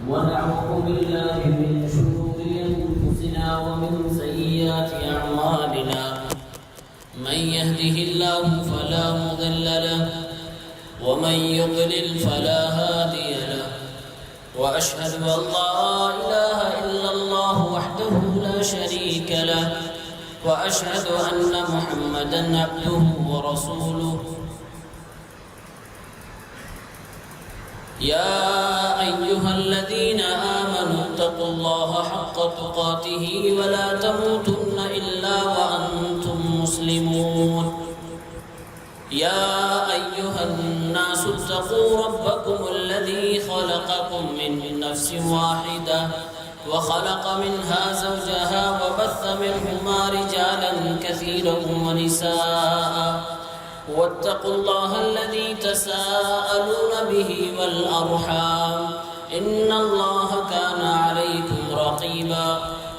ونعوذ بالله من شرور أنفسنا ومن سيئات أعمالنا من يهده الله فلا مضل له ومن يضلل فلا هادي له وأشهد أن لا إله إلا الله وحده لا شريك له وأشهد أن محمدًا عبده ورسوله يا أيها الذين آمنوا اتقوا الله حق تقاته ولا تموتن إلا وأنتم مسلمون يا أيها الناس اتقوا ربكم الذي خلقكم من نفس واحدة وخلق منها زوجها وبث منهما رجالا كثيرا ونساء واتقوا الله الذي تساءلون به والأرحام إن الله كان عليكم رقيبا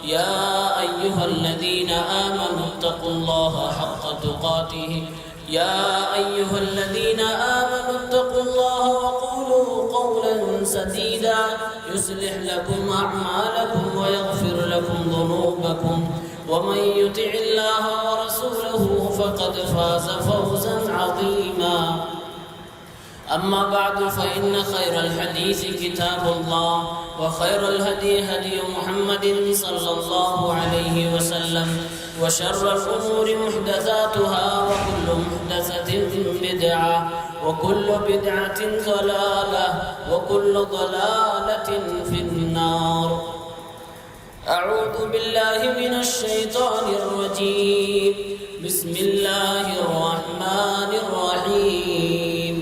يا أيها الذين آمنوا اتقوا الله حق تقاته يا أيها الذين آمنوا اتقوا الله وقولوا قولا سديدا يصلح لكم أعمالكم ويغفر لكم ذنوبكم ومن يطع الله ورسوله فقد فاز فوزا عظيما أما بعد فإن خير الحديث كتاب الله وخير الهدي هدي محمد صلى الله عليه وسلم وشر الأمور محدثاتها وكل محدثة بدعة وكل بدعة ضلالة وكل ضلالة في النار أعوذ بالله من الشيطان الرجيم بسم الله الرحمن الرحيم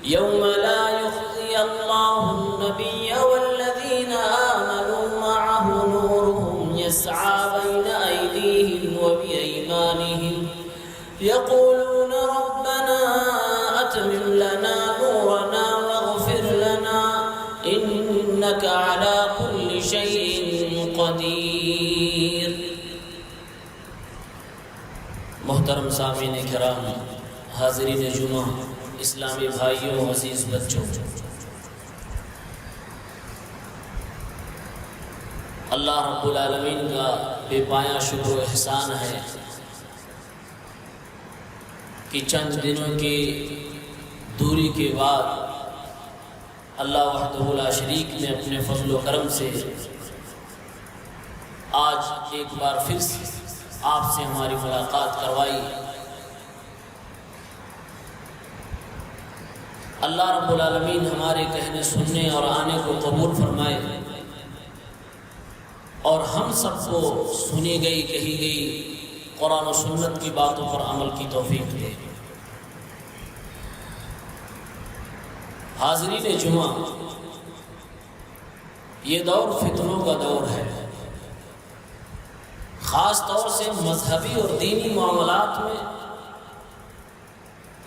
يوم لا يخزي الله النبي والذين آمنوا معه نورهم يسعى بين أيديهم وبأيمانهم يقولون ربنا أتمم لنا نورنا واغفر لنا إنك على كل شيء قدیر۔ محترم سامعین کرام، حاضرین جمعہ، اسلامی بھائیوں، عزیز بچوں، اللہ رب العالمین کا بے پایہ شکر و احسان ہے کہ چند دنوں کی دوری کے بعد اللہ وحدہ لا شریک نے اپنے فضل و کرم سے آج ایک بار پھر آپ سے ہماری ملاقات کروائی۔ اللہ رب العالمین ہمارے کہنے سننے اور آنے کو قبول فرمائے اور ہم سب کو سنی گئی کہی گئی قرآن و سنت کی باتوں پر عمل کی توفیق دے۔ حاضرین جمعہ، یہ دور فتنوں کا دور ہے، خاص طور سے مذہبی اور دینی معاملات میں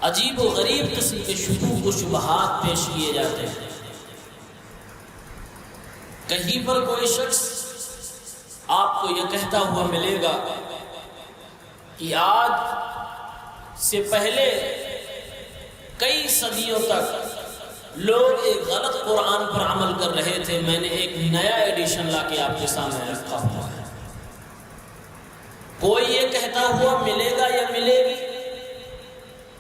عجیب و غریب قسم کے شکوک و شبہات پیش کیے جاتے ہیں۔ کہیں پر کوئی شخص آپ کو یہ کہتا ہوا ملے گا کہ آج سے پہلے کئی صدیوں تک لوگ ایک غلط قرآن پر عمل کر رہے تھے، میں نے ایک نیا ایڈیشن لا کے آپ کے سامنے رکھا ہوا ہے۔ کوئی یہ کہتا ہوا ملے گا یا ملے گی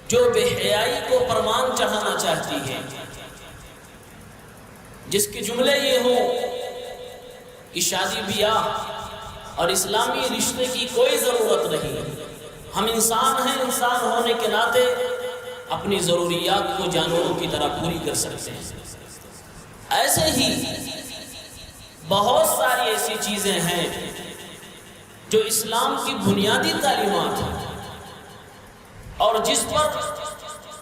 جو بے حیائی کو پرمان چڑھانا چاہتی ہے، جس کے جملے یہ ہوں کہ شادی بیاہ اور اسلامی رشتے کی کوئی ضرورت نہیں، ہم انسان ہیں، انسان ہونے کے ناطے اپنی ضروریات کو جانوروں کی طرح پوری کر سکتے ہیں۔ ایسے ہی بہت ساری ایسی چیزیں ہیں جو اسلام کی بنیادی تعلیمات ہیں اور جس پر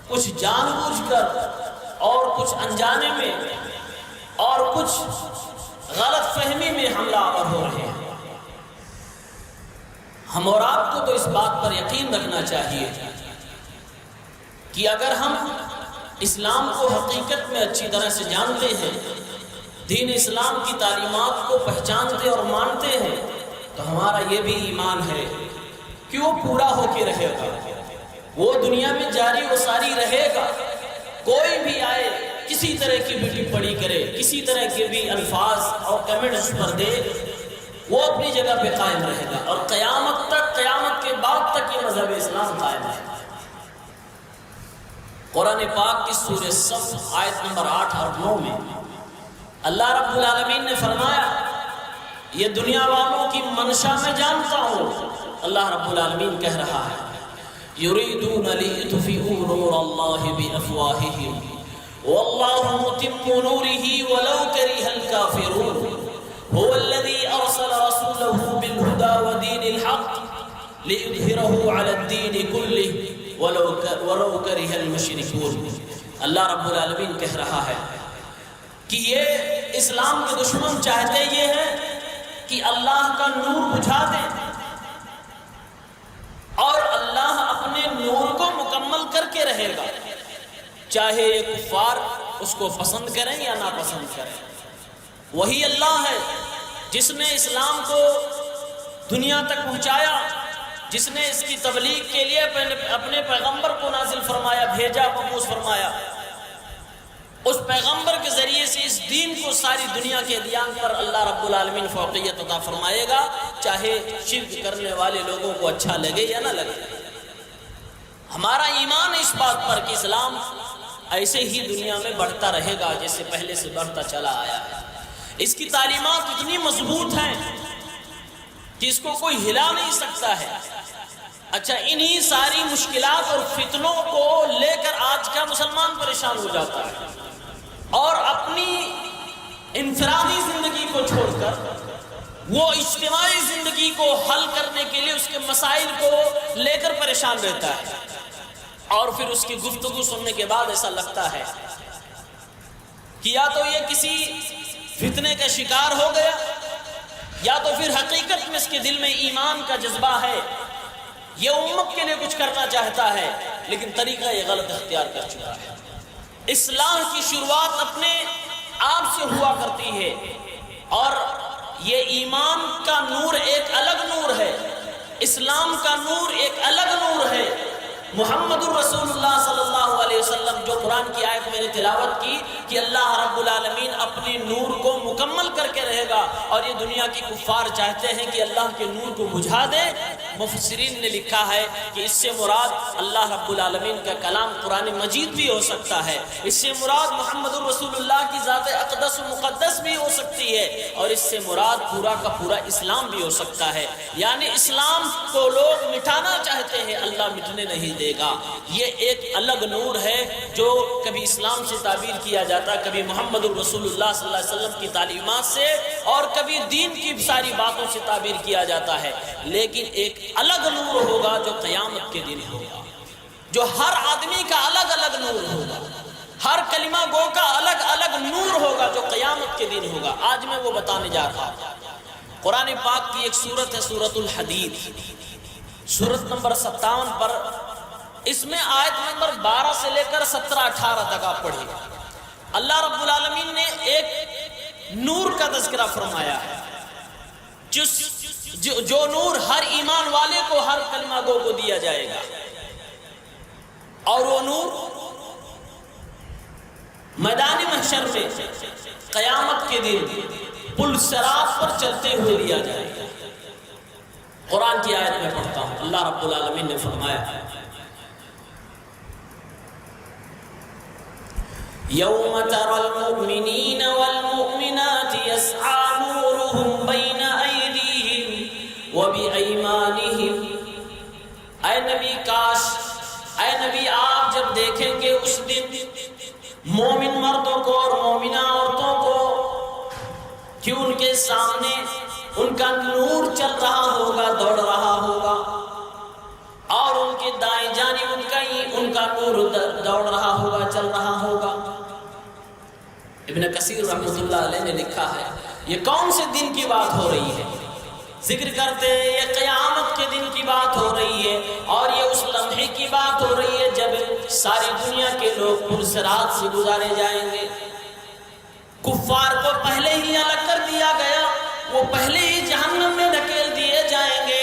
کچھ جان بوجھ کر اور کچھ انجانے میں اور کچھ غلط فہمی میں حملہ آور ہو رہے ہیں۔ ہم اور آپ کو تو اس بات پر یقین رکھنا چاہیے کہ اگر ہم اسلام کو حقیقت میں اچھی طرح سے جانتے ہیں، دین اسلام کی تعلیمات کو پہچانتے اور مانتے ہیں، تو ہمارا یہ بھی ایمان ہے کہ وہ پورا ہو کے رہے گا، وہ دنیا میں جاری و ساری رہے گا۔ کوئی بھی آئے کسی طرح کی بھی ٹپڑی کرے، کسی طرح کے بھی الفاظ اور کمنٹس پر دے، وہ اپنی جگہ پہ قائم رہے گا، اور قیامت تک، قیامت کے بعد تک یہ مذہب اسلام قائم رہے گا۔ قرآن پاک کی سورہ صف آیت نمبر 8 اور 9 میں اللہ رب العالمین نے فرمایا، یہ دنیا والوں کی منشا میں جانتا ہوں، اللہ رب العالمین کہہ رہا ہے، یریدون لیطفئوا نور اللہ بافواہہم واللہ متم نورہ ولو کرہ الکافرون هو الذی ارسل رسولہ بالہدی ودین الحق لیظہرہ علی الدین کلہ ولو کرہ المشرکون۔ اللہ رب العالمین کہہ رہا ہے کہ یہ اسلام کے دشمن چاہتے یہ ہے کہ اللہ کا نور بجھا دیں، اور اللہ اپنے نور کو مکمل کر کے رہے گا، چاہے یہ کفار اس کو پسند کریں یا نہ پسند کریں۔ وہی اللہ ہے جس نے اسلام کو دنیا تک پہنچایا، جس نے اس کی تبلیغ کے لیے اپنے پیغمبر کو نازل فرمایا، بھیجا، مبعوث فرمایا۔ اس پیغمبر کے ذریعے سے اس دین کو ساری دنیا کے ادیان پر اللہ رب العالمین فوقیت عطا فرمائے گا، چاہے شرک کرنے والے لوگوں کو اچھا لگے یا نہ لگے۔ ہمارا ایمان اس بات پر کہ اسلام ایسے ہی دنیا میں بڑھتا رہے گا جیسے پہلے سے بڑھتا چلا آیا ہے۔ اس کی تعلیمات اتنی مضبوط ہیں کہ اس کو کوئی ہلا نہیں سکتا ہے۔ اچھا، انہی ساری مشکلات اور فتنوں کو لے کر آج کا مسلمان پریشان ہو جاتا ہے، اور اپنی انفرادی زندگی کو چھوڑ کر وہ اجتماعی زندگی کو حل کرنے کے لیے اس کے مسائل کو لے کر پریشان رہتا ہے، اور پھر اس کی گفتگو سننے کے بعد ایسا لگتا ہے کہ یا تو یہ کسی فتنے کا شکار ہو گیا، یا تو پھر حقیقت میں اس کے دل میں ایمان کا جذبہ ہے، یہ امت کے لیے کچھ کرنا چاہتا ہے، لیکن طریقہ یہ غلط اختیار کر چکا ہے۔ اصلاح کی شروعات اپنے آپ سے ہوا کرتی ہے، اور یہ ایمان کا نور ایک الگ نور ہے، اسلام کا نور ایک الگ نور ہے۔ محمد الرسول اللہ صلی اللہ علیہ وسلم جو قرآن کی آیت میں نے تلاوت کی کہ اللہ رب العالمین اپنی نور کو مکمل کر کے رہے گا، اور یہ دنیا کی کفار چاہتے ہیں کہ اللہ کے نور کو بجھا دے۔ مفسرین نے لکھا ہے کہ اس سے مراد اللہ رب العالمین کا کلام قرآن مجید بھی ہو سکتا ہے، اس سے مراد محمد الرسول اللہ کی ذات اقدس و مقدس بھی ہو سکتی ہے، اور اس سے مراد پورا کا پورا اسلام بھی ہو سکتا ہے۔ یعنی اسلام کو لوگ مٹانا چاہتے ہیں، اللہ مٹنے نہیں دے گا۔ یہ ایک الگ نور ہے جو کبھی اسلام سے تعبیر کیا جاتا، کبھی محمد الرسول اللہ صلی اللہ علیہ وسلم کی تعلیمات سے، اور کبھی دین کی ساری باتوں سے تعبیر کیا جاتا ہے، لیکن ایک الگ نور ہوگا جو قیامت کے دن ہوگا، جو ہر آدمی کا الگ الگ نور ہوگا، ہر کلمہ گو کا الگ الگ نور ہوگا جو قیامت کے دن ہوگا۔ آج میں وہ بتانے جا رہا ہوں۔ قرآن پاک کی ایک سورت ہے سورۃ الحدید، سورت نمبر 57 پر، اس میں آیت نمبر 12 سے لے کر 17-18 تک آپ پڑھیں۔ اللہ رب العالمین نے ایک نور کا تذکرہ فرمایا ہے، جو نور ہر ایمان والے کو، ہر کلمہ گو کو دیا جائے گا، اور وہ نور میدان محشر میں قیامت کے دن پل صراط پر چلتے ہوئے دیا جائے گا۔ قرآن کی آیت میں پڑھتا ہوں، اللہ رب العالمین نے فرمایا، یوم تری المؤمنین والمؤمنات یسعی نورهم بین ایدیہم وبایمانہم۔ اے نبی، کاش، اے نبی، آپ جب دیکھیں گے اس دن مومن مردوں کو اور مومنہ عورتوں کو کہ ان کے سامنے ان کا نور چل رہا ہوگا، دوڑ رہا ہوگا، اور ان کے دائیں جانب ان کا نور دوڑ رہا ہوگا، چل رہا ہوگا۔ ابن کثیر رحمۃ اللہ علیہ نے لکھا ہے، یہ کون سے دن کی بات ہو رہی ہے؟ ذکر کرتے ہیں یہ قیامت کے دن کی بات ہو رہی ہے، اور یہ اس لمحے کی بات ہو رہی ہے جب ساری دنیا کے لوگ پرصراط سے گزارے جائیں گے۔ کفار کو پہلے ہی الگ کر دیا گیا، وہ پہلے ہی جہنم میں دھکیل دیے جائیں گے۔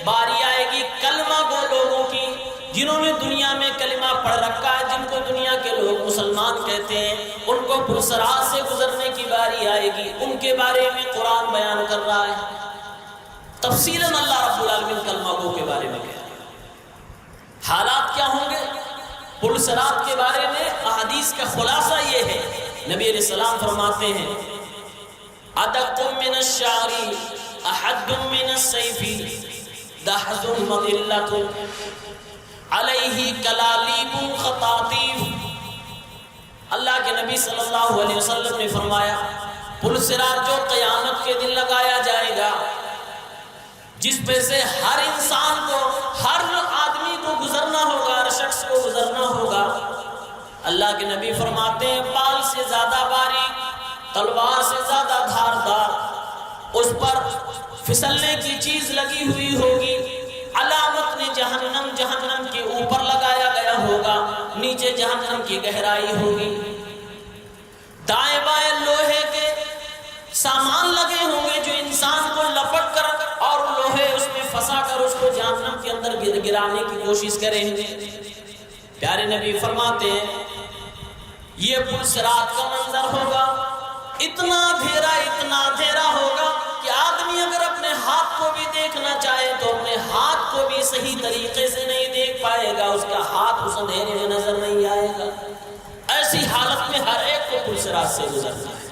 باری آئے گی کلمہ گو لوگوں کی، جنہوں نے دنیا میں کلمہ پڑھ رکھا ہے، جن کو دنیا کے لوگ مسلمان کہتے ہیں، ان کو پرسرات سے گزرنے کی باری آئے گی، ان کے بارے میں قرآن بیان کر رہا ہے۔ تفصیلاً اللہ رب العالمین کلمہ گو کے بارے میں کہہ رہا ہے۔ حالات کیا ہوں گے پرسرات کے بارے میں؟ احادیث کا خلاصہ یہ ہے، نبی علیہ السلام فرماتے ہیں ادق من الشعر احد من السیف دحض مضلۃ علیہ کلالیب خطاطیف۔ اللہ کے نبی صلی اللہ علیہ وسلم نے فرمایا پرسرات جو قیامت کے دن لگایا جائے گا، جس پہ سے ہر انسان کو، ہر آدمی کو گزرنا ہوگا، ہر شخص کو گزرنا ہوگا، اللہ کے نبی فرماتے ہیں بال سے زیادہ باریک، تلوار سے زیادہ دھاردار، اس پر پھسلنے کی چیز لگی ہوئی ہوگی، علامت نے جہنم، جہنم کے اوپر لگایا گیا ہوگا، نیچے جہنم کی گہرائی ہوگی، دائیں بائیں لوہے کے سامان لگے ہوں گے جو انسان کو لپٹ کر اور لوہے اس میں پھنسا کر اس کو جہنم کے اندر گرانے کی کوشش کریں گے۔ پیارے نبی فرماتے ہیں یہ پرسرات کا منظر ہوگا، اتنا اندھیرا ہوگا کہ آدمی اگر اپنے ہاتھ کو بھی دیکھنا چاہے تو اپنے ہاتھ کو بھی صحیح طریقے سے نہیں دیکھ پائے گا، اس کا ہاتھ اس اندھیرے میں نظر نہیں آئے گا۔ ایسی حالت میں ہر ایک کو پرسرات سے گزرنا ہے،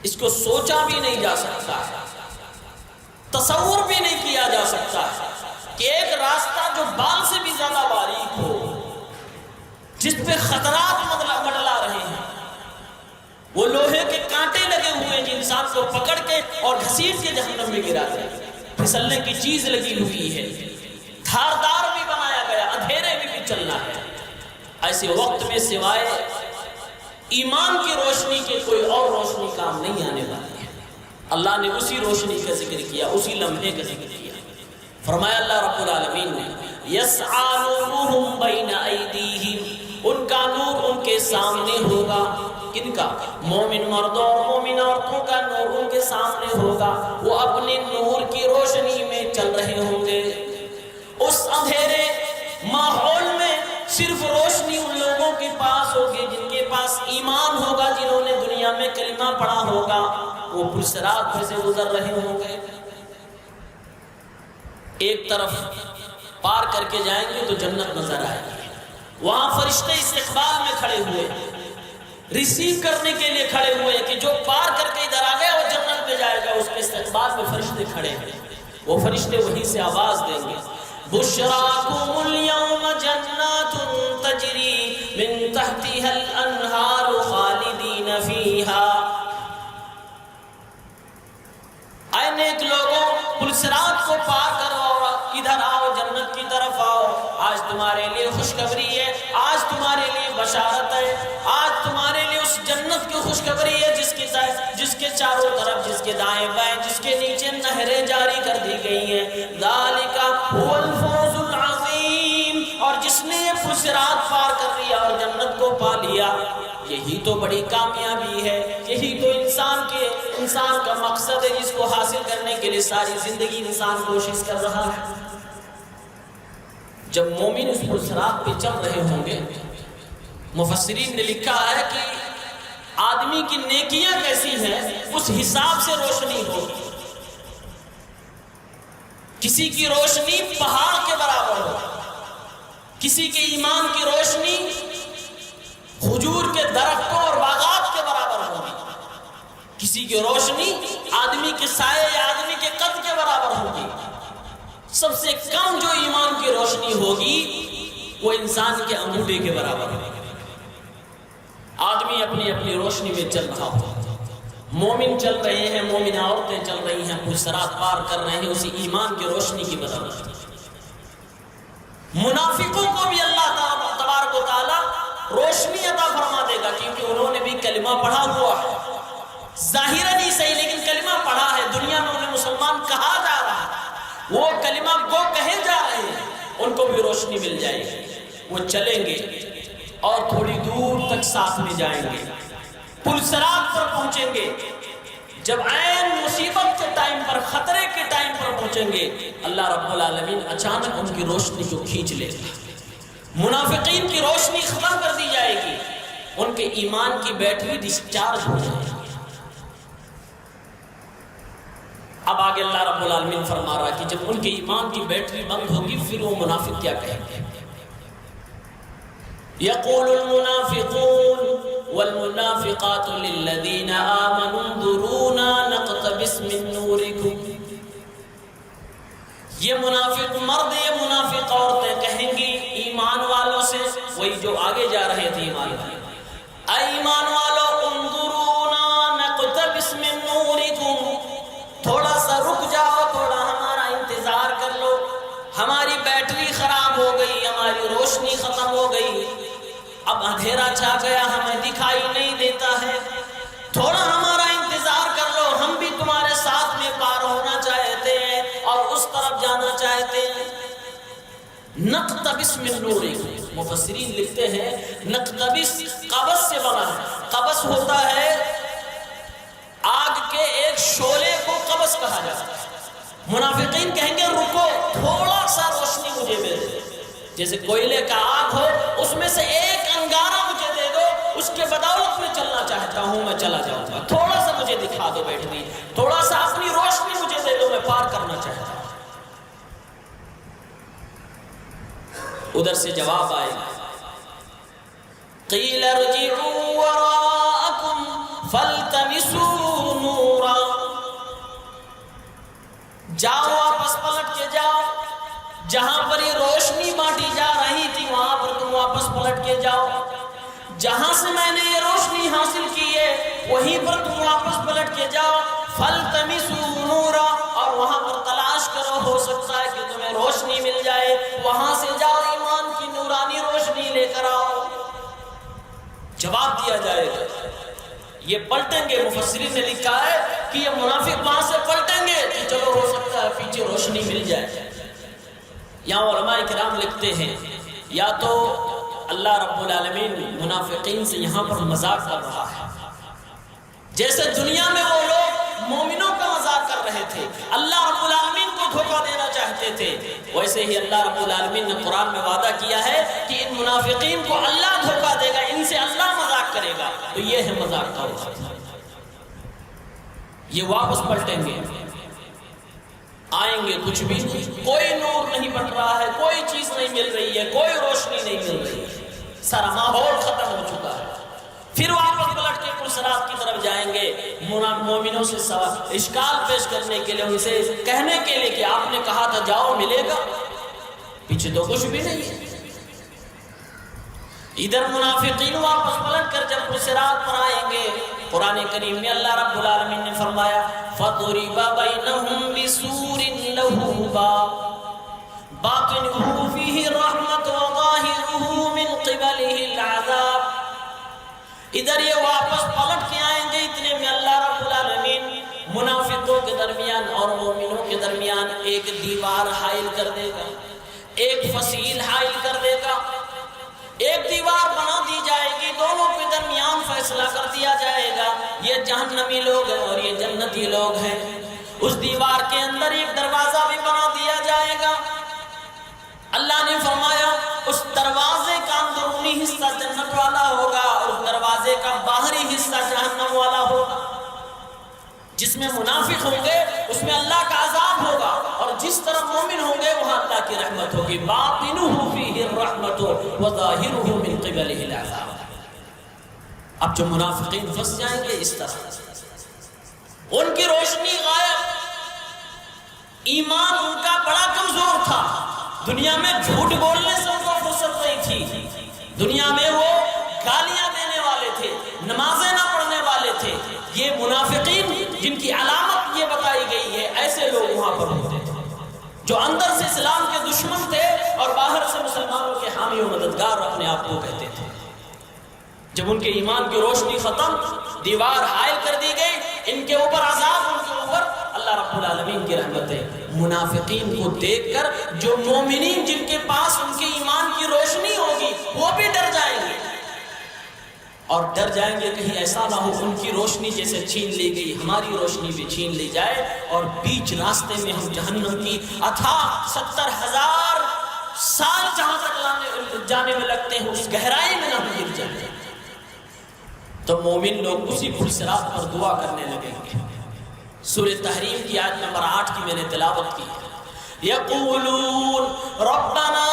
اس کو سوچا بھی نہیں جا سکتا، تصور بھی نہیں کیا جا سکتا کہ ایک راستہ جو بال سے بھی زیادہ باریک ہو، جس پہ خطرات منڈلا رہے ہیں، وہ لوہے کے کانٹے لگے ہوئے ہیں جو انسان کو پکڑ کے اور گھسیٹ کے جہنم میں گراتے ہیں، پھسلنے کی چیز لگی ہوئی ہے، دھاردار بھی بنایا گیا، اندھیرے میں بھی چلنا ہے۔ ایسے وقت میں سوائے ایمان کی روشنی کے کوئی اور روشنی کام نہیں آنے والی ہے۔ اللہ نے اسی روشنی کا ذکر کیا، اسی لمحے کا ذکر کیا۔ فرمایا اللہ رب العالمین نے یسعی نورہم بین ایدیہم، ان کا نور ان کے سامنے ہوگا۔ کن کا؟ مومن مردوں اور مومن عورتوں کا نور ان کے سامنے ہوگا، وہ اپنے نور کی روشنی میں چل رہے ہوں گے۔ اس اندھیرے ماحول میں صرف روشنی ان لوگوں کے پاس ہوگی جن کے پاس ایمان ہوگا، جنہوں نے دنیا میں کلمہ پڑھا ہوگا، وہ پرسرات میں سے گزر رہے ہوں گے۔ ایک طرف پار کر کے جائیں گے تو جنت نظر آئے گی، وہاں فرشتے استقبال میں کھڑے ہوئے، ریسیو کرنے کے لیے کھڑے ہوئے کہ جو پار کر کے ادھر آ گیا وہ جنت میں جائے گا، اس کے استقبال میں فرشتے کھڑے ہیں۔ وہ فرشتے وہیں سے آواز دیں گے بشراکم اليوم جنات تجری من تحتها الانہار خالدین فیہا۔ اے نیک لوگوں، پرسرات کو پار کرو، ادھر آؤ، جنت کی طرف آؤ، آج تمہارے لیے خوشخبری ہے، آج تمہارے لیے بشارت ہے، آج تمہارے لیے اس جنت کی خوشخبری ہے جس کے چاروں طرف، جس کے دائیں بائیں، جس کے نیچے نہریں جاری کر دی گئی ہیں۔ ذالک هو الفوز العظیم، اور جس نے یہ پرسرات پار کر لیا اور جنت کو پا لیا، یہی تو بڑی کامیابی ہے، یہی تو انسان کا مقصد ہے جس کو حاصل کرنے کے لیے ساری زندگی انسان کوشش کر رہا ہے۔ جب مومن اس پرسرات پہ چل رہے ہوں گے، مفسرین نے لکھا ہے کہ آدمی کی نیکیاں کیسی ہیں اس حساب سے روشنی ہوگی۔ کسی کی روشنی پہاڑ کے برابر ہو، کسی کے ایمان کی روشنی کھجور کے درختوں اور باغات کے برابر ہوگی، کسی کی روشنی آدمی کے سائے یا آدمی کے قد کے برابر ہوگی۔ سب سے کم جو ایمان کی روشنی ہوگی وہ انسان کے انگوٹھے کے برابر ہوگی۔ آدمی اپنی اپنی روشنی میں چل رہا ہو، مومن چل رہے ہیں، مومن عورتیں چل رہی ہیں، پرسرات پار کر رہے ہیں اسی ایمان کی روشنی کی بدولت۔ منافقوں کو بھی اللہ تبارک و تعالی روشنی عطا فرما دے گا، کیونکہ انہوں نے بھی کلمہ پڑھا ہوا ہے، ظاہراً ہی صحیح لیکن کلمہ پڑھا ہے، دنیا میں انہیں مسلمان کہا جا رہا ہے، وہ کلمہ گو کہے جا رہے ہیں، ان کو بھی روشنی مل جائے گی، وہ چلیں گے اور تھوڑی دور تک ساتھ میں جائیں گے، پرسرات پر پہنچیں گے، جب عین مصیبت کے ٹائم پر، خطرے کے ٹائم پر پہنچیں گے، اللہ رب العالمین اچانک ان کی روشنی کو کھینچ لے گا، منافقین کی روشنی ختم کر دی جائے گی، ان کے ایمان کی بیٹری ڈسچارج ہو جائے گی۔ اب آگے اللہ رب العالمین فرما رہا ہے کہ جب ان کے ایمان کی بیٹری بند ہوگی پھر وہ منافق کیا کہیں گے؟ یقول المنافقون والمنافقات للذین آمنوا انظرونا نقتبس من نورکم، یہ منافق مرد یہ منافق عورتیں کہیں گی ایمان والوں سے، وہی جو آگے جا رہے تھے ایمان والے، اے ایمان والو انظرونا نقتبس من نورکم، تھوڑا سا رک جاؤ، تھوڑا ہمارا انتظار کر لو، ہماری بیٹری خراب ہو گئی، ہماری روشنی ختم ہو گئی، اب اندھیرا چھا گیا، ہمیں دکھائی نہیں دیتا ہے، تھوڑا ہمارا انتظار کر لو، ہم بھی تمہارے ساتھ میں پار ہونا چاہتے ہیں اور اس طرف جانا چاہتے ہیں۔ نقتبس من نورکم، مفسرین لکھتے ہیں نقتبس قبس سے بنا ہے، قبس ہوتا ہے آگ کے ایک شعلے کو قبس کہا جاتا ہے۔ منافقین کہیں گے رکو، تھوڑا سا روشنی مجھے دے دو، جیسے کوئلے کا آگ ہو اس میں سے ایک انگارہ مجھے دے دو، اس کے بدولت میں چلنا چاہتا ہوں، میں چلا جاؤں گا، تھوڑا سا مجھے دکھا دو بیٹری، تھوڑا سا اپنی روشنی مجھے دے دو، میں پار کرنا چاہتا ہوں۔ ادھر سے جواب آئے گا قیل ارجعوا وراءکم فالتمسوا نورا، جاؤ واپس پلٹ کے جاؤ، جہاں پر یہ روشنی بانٹی جا رہی تھی وہاں پر تم واپس پلٹ کے جاؤ، جہاں سے میں نے یہ روشنی حاصل کی ہے وہیں پر تم واپس پلٹ کے جاؤ، فالتمسوا نورا، اور وہاں پر تلاش کرو، ہو سکتا ہے کہ تمہیں روشنی مل جائے، وہاں سے جاؤ ایمان کی نورانی روشنی لے کر آؤ۔ جواب دیا جائے گا یہ پلٹیں گے، مفسرین نے لکھا ہے کہ یہ منافق وہاں سے پلٹیں گے کہ چلو ہو سکتا ہے پیچھے روشنی مل جائے۔ یہاں علماء کرام لکھتے ہیں یا تو اللہ رب العالمین منافقین سے یہاں پر مذاق کر رہا ہے، جیسے دنیا میں وہ لوگ مومنوں کا مذاق کر رہے تھے، اللہ رب العالمین کو دھوکہ دینا چاہتے تھے، ویسے ہی اللہ رب العالمین نے قرآن میں وعدہ کیا ہے کہ ان منافقین کو اللہ دھوکہ دے گا، ان سے اللہ مذاق کرے گا، تو یہ ہے مذاق کا وقت۔ یہ واپس پلٹیں گے، آئیں گے کچھ بھی نہیں، کوئی نور نہیں بن رہا ہے، کوئی چیز نہیں مل رہی ہے، کوئی روشنی نہیں مل رہی ہے، سارا ماحول ختم ہو چکا ہے۔ پھر واپس پلٹ کے پرسرات کی طرف جائیں گے، مومنوں سے اشکال پیش کرنے کے لیے، ان سے کہنے کے لیے کہ آپ نے کہا تھا جاؤ ملے گا، پیچھے تو کچھ بھی نہیں ہے۔ ادھر منافقین واپس پلٹ کر جب پرسرات پر آئیں گے، قرآن کریم میں اللہ رب العالمین نے فرمایا فَضُرِبَ بَيْنَهُمْ بِسُورٍ لَهُ بَابٌ بَاطِنُهُ فِيهِ الرَّحْمَةُ وَظَاهِرُهُ مِنْ قِبَلِهِ الْعَذَابُ۔ ادھر یہ واپس پلٹ کے آئیں گے، اتنے میں اللہ رب العالمین منافقوں کے درمیان اور مومنوں کے درمیان ایک دیوار حائل کر دے گا، ایک فصیل حائل کر دے گا، ایک دیوار بنا دی جائے گی، دونوں کے درمیان فیصلہ کر دیا جائے گا، یہ جہنمی لوگ ہیں اور یہ جنتی لوگ ہیں۔ اس دیوار کے اندر ایک دروازہ بھی بنا دیا جائے گا، اللہ نے فرمایا اس دروازے کا اندرونی حصہ جنت والا ہوگا اور اس دروازے کا باہری حصہ جہنم والا ہوگا۔ جس میں منافق ہوں گے اس میں اللہ کا عذاب ہوگا، اور جس طرح مومن ہوں گے وہاں اللہ کی رحمت ہوگی۔ باطنہ فیہ الرحمۃ وظاہرہ من قبلہ العذاب۔ اب جو منافقین پھنس جائیں گے اس طرح، ان کی روشنی غائب، ایمان ان کا بڑا کمزور تھا، دنیا میں جھوٹ بولنے سے ان کو فرصت نہیں تھی، دنیا میں وہ گالیاں دینے والے تھے، نمازیں نہ پڑھنے والے تھے۔ یہ منافقین جن کی علامت یہ بتائی گئی ہے، ایسے لوگ وہاں پر ہوتے تھے جو اندر سے اسلام کے دشمن تھے اور باہر سے مسلمانوں کے حامی و مددگار اپنے آپ کو کہتے تھے۔ جب ان کے ایمان کی روشنی ختم، دیوار حائل کر دی گئی، ان کے اوپر عذاب، ان کے اوپر اللہ رب العالمین کی رحمتیں، منافقین کو دیکھ کر جو مومنین جن کے پاس ان کے ایمان کی روشنی ہوگی وہ بھی ڈر جائیں گے، اور ڈر جائیں گے کہیں ایسا نہ ہو ان کی روشنی جیسے چھین لی گئی ہماری روشنی بھی چھین لی جائے، اور بیچ راستے میں ہم جہنم کی اتھاہ 70,000 سال جہاں تک جانے میں لگتے ہیں اس گہرائی میں نہ گر جائیں، تو مومن لوگ اسی پلسرات پر دعا کرنے لگیں گے۔ سورہ تحریم کی آیت نمبر 8 کی میں نے تلاوت کی ہے۔ یقولون ربنا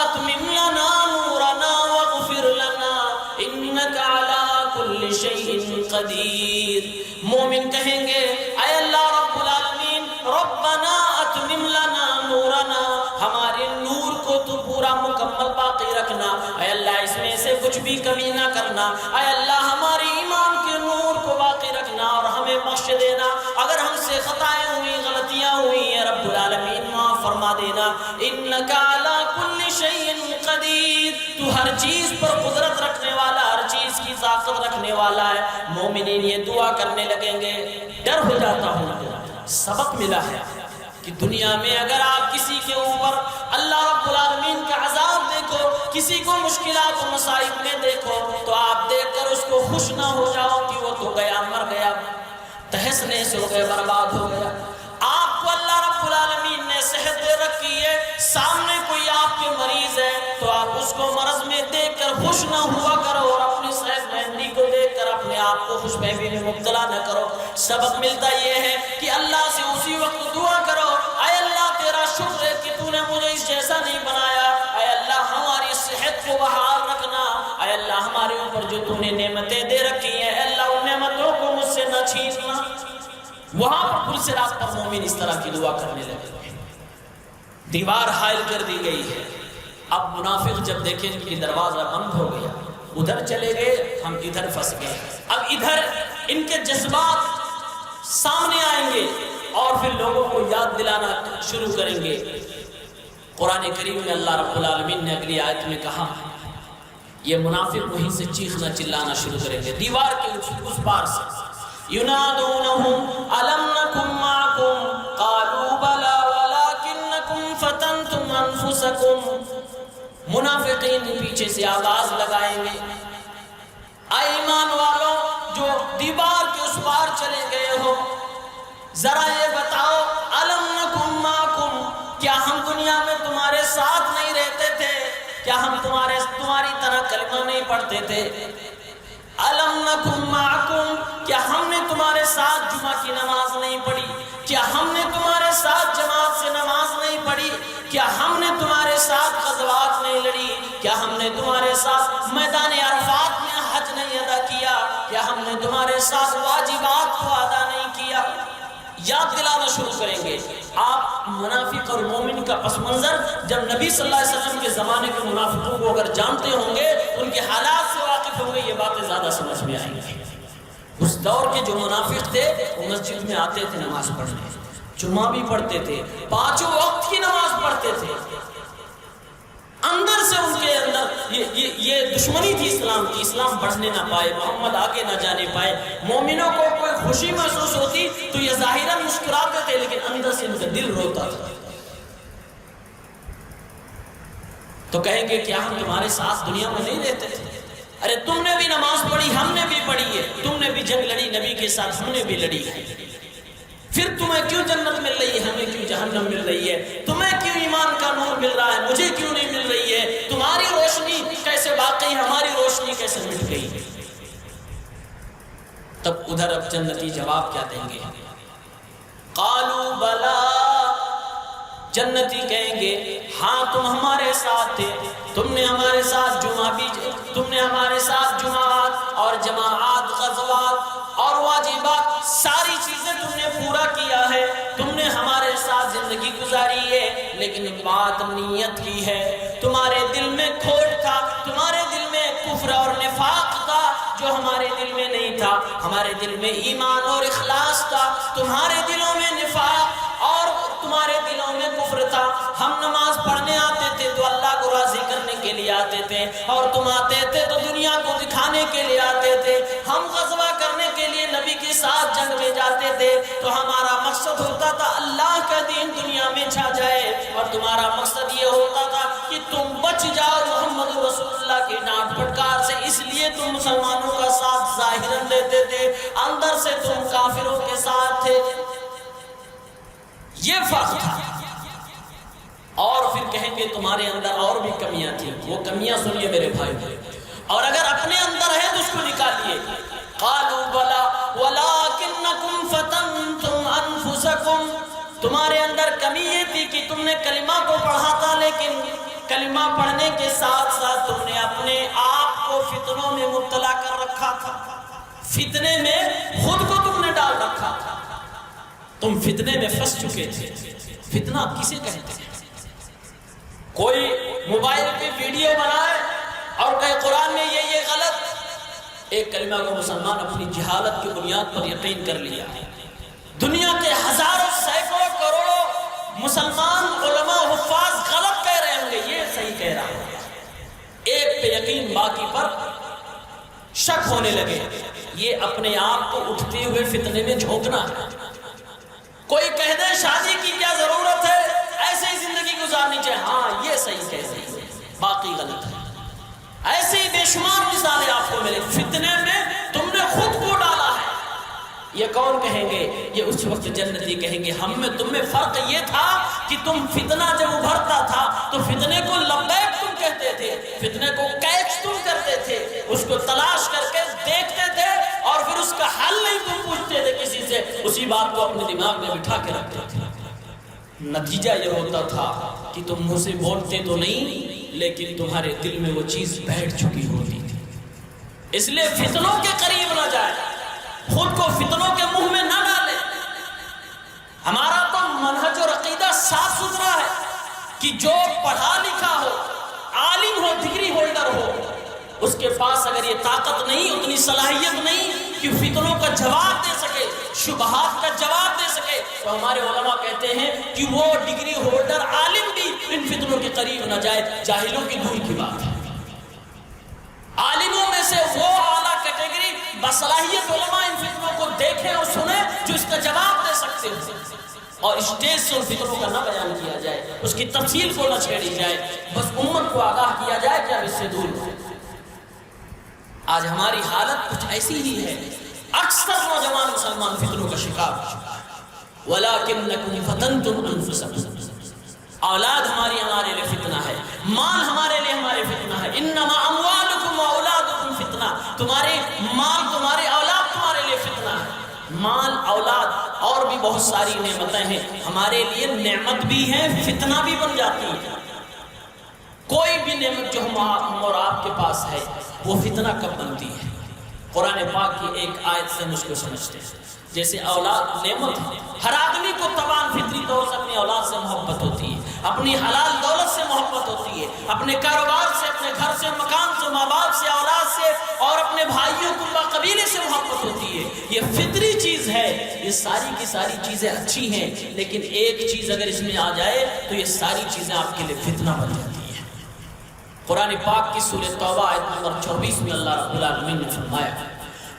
اتمم لنا نورنا واغفر لنا انک علی کل شیء قدیر۔ مومن کہیں گے اے اللہ رب العالمین، ربنا اتمم لنا نورنا، ہمارے نور کو تو پورا مکمل باقی رکھنا، اے اللہ اس میں سے کچھ بھی کمی نہ کرنا، اے اللہ ہماری ایمان کے نور کو باقی رکھنا اور ہمیں بخش دینا، اگر ہم سے خطائیں ہوئی، غلطیاں ہوئی ہیں رب العالمین معاف فرما دینا، انک علی کل شیء قدیر، تو ہر چیز پر قدرت رکھنے والا، ہر چیز کی طاقت رکھنے والا ہے۔ مومنین یہ دعا کرنے لگیں گے۔ ڈر ہو جاتا ہوں، سبق ملا ہے کہ دنیا میں اگر آپ کسی کے اوپر اللہ رب العالمین کا عذاب دیکھو، کسی کو مشکلات و مصائب میں دیکھو، تو آپ دیکھ کر اس کو خوش نہ ہو جاؤ کہ وہ تو گیا، مر گیا، تہس نہس ہو گیا، برباد ہو گیا۔ آپ کو اللہ رب العالمین نے صحت دے رکھی ہے، سامنے کوئی آپ کے مریض ہے تو آپ اس کو مرض میں دیکھ کر خوش نہ ہوا کرو اور اپنی صحت مندی کو دیکھ کر اپنے آپ کو خوش فہمی میں مبتلا نہ کرو۔ سبق ملتا یہ ہے کہ اللہ سے اسی وقت دعا کرو، اے اللہ تیرا شکر ہے کہ تو نے مجھے اس جیسا نہیں بنایا، اے اللہ ہماری صحت کو بحال رکھنا، اے اللہ ہمارے اوپر جو تو نے نعمتیں دے رکھی ہیں، اے اللہ ان نعمتوں کو مجھ سے نہ چھیننا۔ وہاں پر پلسرات پر مومن اس طرح کی دعا کرنے لگے۔ دیوار حائل کر دی گئی ہے۔ اب منافق جب دیکھیں کہ دروازہ بند ہو گیا، ادھر چلے گئے، ہم ادھر پھنس گئے، اب ادھر ان کے جذبات سامنے آئیں گے اور پھر لوگوں کو یاد دلانا شروع کریں گے۔ قرآن کریم میں اللہ رب العالمین نے اگلی آیت میں کہا، یہ منافق وہیں سے چیخنا چلانا شروع کریں گے دیوار کے اس پار سے، ينادونهم ألم نكن معكم قالوا بلى ولكنكم فتنتم أنفسكم۔ منافقین پیچھے سے آواز لگائیں گے، اے ایمان والوں جو دیوار کے اس پار چلے گئے ہو، ذرا یہ بتاؤ، ألم نكن معكم، کیا ہم دنیا میں تمہارے ساتھ نہیں رہتے تھے؟ کیا ہم تمہاری طرح کلمہ نہیں پڑھتے تھے؟ أَلَمْ نَكُنْ مَعَكُمْ، کیا ہم نے تمہارے ساتھ جمعہ کی نماز نہیں پڑھی؟ کیا ہم نے تمہارے ساتھ جماعت سے نماز نہیں پڑھی؟ کیا ہم نے تمہارے ساتھ غزوات نہیں لڑی؟ کیا ہم نے تمہارے ساتھ میدان عرفات میں حج نہیں ادا کیا؟ کیا ہم نے تمہارے ساتھ واجبات کو ادا نہیں کیا؟ یاد دلانا شروع کریں گے۔ آپ منافق اور مومن کا پس منظر جب نبی صلی اللہ علیہ وسلم کے زمانے کے منافقوں کو اگر جانتے ہوں گے، ان کے حالات سے واقف ہوں گے، یہ باتیں زیادہ سمجھ میں آئیں گی۔ اس دور کے جو منافق تھے وہ مسجد میں آتے تھے نماز پڑھنے، جمعہ بھی پڑھتے تھے، 5 وقت کی نماز پڑھتے تھے، اندر سے ان کے اندر یہ دشمنی تھی اسلام کی، اسلام بڑھنے نہ پائے، محمد آگے نہ جانے پائے۔ مومنوں کو کوئی خوشی محسوس ہوتی تو یہ ظاہراً مسکراتے تھے، لیکن اندر سے ان کا دل روتا تھا۔ تو کہیں گے کیا ہم تمہارے ساتھ دنیا میں نہیں رہتے تھے؟ ارے تم نے بھی نماز پڑھی، ہم نے بھی پڑھی ہے، تم نے بھی جنگ لڑی نبی کے ساتھ، ہم نے بھی لڑی ہے، پھر تمہیں کیوں جنت مل رہی ہے، ہمیں کیوں جہنم مل رہی ہے؟ تمہیں کیوں ایمان کا نور مل رہا ہے، مجھے کیوں نہیں مل رہی ہے؟ تمہاری روشنی کیسے باقی، ہماری روشنی کیسے مٹ گئی؟ تب ادھر اب جنتی جواب کیا دیں گے؟ قالوا بلا، جنتی کہیں گے ہاں تم ہمارے ساتھ تھے، تم نے ہمارے ساتھ جمعہ بھی، تم نے ہمارے ساتھ جماعت اور جماعات، غزوات اور واجبات، ساری چیزیں تم نے پورا کیا ہے، تم نے ہمارے ساتھ زندگی گزاری ہے، لیکن بات نیت کی ہے۔ تمہارے دل میں کھوٹ تھا، تمہارے دل میں کفر اور نفاق تھا جو ہمارے دل میں نہیں تھا، ہمارے دل میں ایمان اور اخلاص تھا، تمہارے دلوں میں نفاق اور تمہارے دلوں میں کفر تھا۔ ہم نماز پڑھنے آتے تھے تو اللہ کو راضی کرنے کے لیے آتے تھے، اور تم آتے تھے تو دنیا کو دکھانے کے لیے آتے تھے۔ ہم غزوہ کرنے کے لیے نبی کے ساتھ جنگ میں جاتے تھے تو ہمارا مقصد ہوتا تھا اللہ کا دین دنیا میں چھا جائے، اور تمہارا مقصد یہ ہوتا تھا کہ تم بچ جاؤ محمد رسول اللہ کی ڈانٹ پھٹکار سے، اس لیے تم مسلمانوں کا ساتھ ظاہراً دیتے تھے، اندر سے تم کافروں کے ساتھ تھے۔ یہ فرق تھا۔ اور پھر کہیں گے تمہارے اندر اور بھی کمیاں تھیں. وہ کمیاں سنیے میرے بھائی، اور اگر اپنے اندر ہے تو اس کو نکالیے. قالوا بلا ولکنکم فتنتم انفسکم، تمہارے اندر کمی یہ تھی کہ تم نے کلمہ کو پڑھا تھا، لیکن کلمہ پڑھنے کے ساتھ ساتھ تم نے اپنے آپ کو فتنوں میں مبتلا کر رکھا تھا. فتنے میں خود کو تم نے ڈال رکھا تھا، تم فتنے میں پھنس چکے تھے. فتنہ کسے کہتے ہیں؟ کوئی موبائل پہ ویڈیو بنائے اور کہے قرآن میں یہ غلط. ایک کلمہ کو مسلمان اپنی جہالت کی بنیاد پر یقین کر لیا ہے. دنیا کے ہزاروں سینکڑوں کروڑوں مسلمان علماء حفاظ غلط کہہ رہے ہوں گے، یہ صحیح کہہ رہا ہے. ایک پہ یقین باقی پر شک ہونے لگے. یہ اپنے آپ کو اٹھتے ہوئے فتنے میں جھونکنا ہے. کوئی کہہ دے شادی کی کیا ضرورت ہے، ایسے ہی زندگی گزارنی چاہیے، ہاں یہ صحیح کہہ رہی ہے، باقی غلط ہے. ایسے ہی بے شمار مثالیں آپ کو ملے. فتنے میں تم نے خود کو ڈالا ہے. یہ کون کہیں گے؟ یہ اس وقت جنتی کہیں گے ہم میں تم میں فرق یہ تھا کہ تم فتنہ جب ابھرتا تھا تو فتنے کو لبیک تم کہتے تھے، فتنے کو کیچ تم کرتے تھے، اس کو تلاش کر کے دیکھتے تھے اور پھر اس کا حل نہیں تم پوچھتے تھے کسی سے، اسی بات کو اپنے دماغ میں بٹھا کے رکھتے تھے. نتیجہ یہ ہوتا تھا کہ تم منہ سے بولتے تو نہیں لیکن تمہارے دل میں وہ چیز بیٹھ چکی ہوتی تھی. اس لیے فتنوں کے قریب نہ جائے، خود کو فتنوں کے منہ میں نہ ڈالے. ہمارا تو منہج اور عقیدہ صاف ستھرا ہے کہ جو پڑھا لکھا ہو، عالم ہو، ڈگری ہولڈر ہو، اس کے پاس اگر یہ طاقت نہیں، اتنی صلاحیت نہیں کہ فتنوں کا جواب دے سکے، شبہات کا جواب دے سکے، تو ہمارے علماء کہتے ہیں کہ وہ ڈگری ہولڈر عالم بھی ان فتنوں کے قریب نہ جائے. جاہلوں کی دور کی بات ہے. عالموں میں سے وہ اعلیٰ کیٹیگری بصلاحیت علماء ان فتنوں کو دیکھیں اور سنیں جو اس کا جواب دے سکتے ہیں، اور اسٹیج سے ان فتنوں کا نہ بیان کیا جائے، اس کی تفصیل کو نہ چھیڑی جائے، بس امت کو آگاہ کیا جائے کہ اب اس سے دور ہو. آج ہماری حالت کچھ ایسی ہی ہے. اکثر نوجوان مسلمان فتنوں کا شکار. وَلَكِنَّكُمْ فَتَنْتُمْ أَنفُسَكُمْ، اولاد ہمارے لیے فتنہ ہے، مال ہمارے فتنہ ہے. انما اموالکم واولادکم فتنہ، تمہارے مال، تمہارے اولاد تمہارے لیے فتنہ ہے. مال، اولاد اور بھی بہت ساری نعمتیں ہیں، ہمارے لیے نعمت بھی ہے، فتنہ بھی بن جاتی ہے. کوئی بھی نعمت جو ہم اور آپ کے پاس ہے وہ فتنہ کب بنتی ہے؟ قرآن پاک کی ایک آیت سے مجھ کو سمجھتے ہیں. جیسے اولاد نعمت ہے، ہر آدمی کو طبعاً فطری طور سے اپنی اولاد سے محبت ہوتی ہے، اپنی حلال دولت سے محبت ہوتی ہے، اپنے کاروبار سے، اپنے گھر سے، مکان سے، ماں باپ سے، اولاد سے اور اپنے بھائیوں کنبہ قبیلے سے محبت ہوتی ہے. یہ فطری چیز ہے. یہ ساری کی ساری چیزیں اچھی ہیں، لیکن ایک چیز اگر اس میں آ جائے تو یہ ساری چیزیں آپ کے لیے فتنہ بن جاتی ہیں. قرآن پاک کی سورہ توبہ آیت نمبر 24 میں اللہ رب العالمین نے فرمایا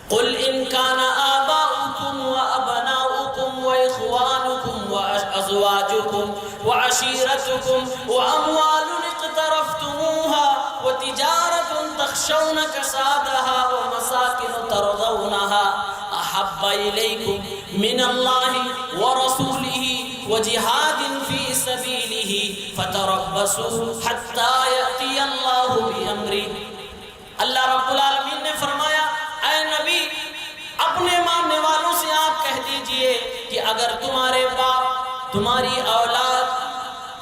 قل ان كان آباؤكم وأبناؤكم وإخوانكم وأزواجكم وعشيرتكم وأموال اقترفتموها وتجارة تخشون كسادها ومساكن ترضونها أحب إليكم من الله ورسوله وجهاد في سبيله فتربصوا حتى يأتي الله بأمره. اللہ رب العالمین نے فرمایا اے نبی اپنے ماننے والوں سے آپ کہہ دیجئے کہ اگر تمہارے باپ، تمہاری اولاد،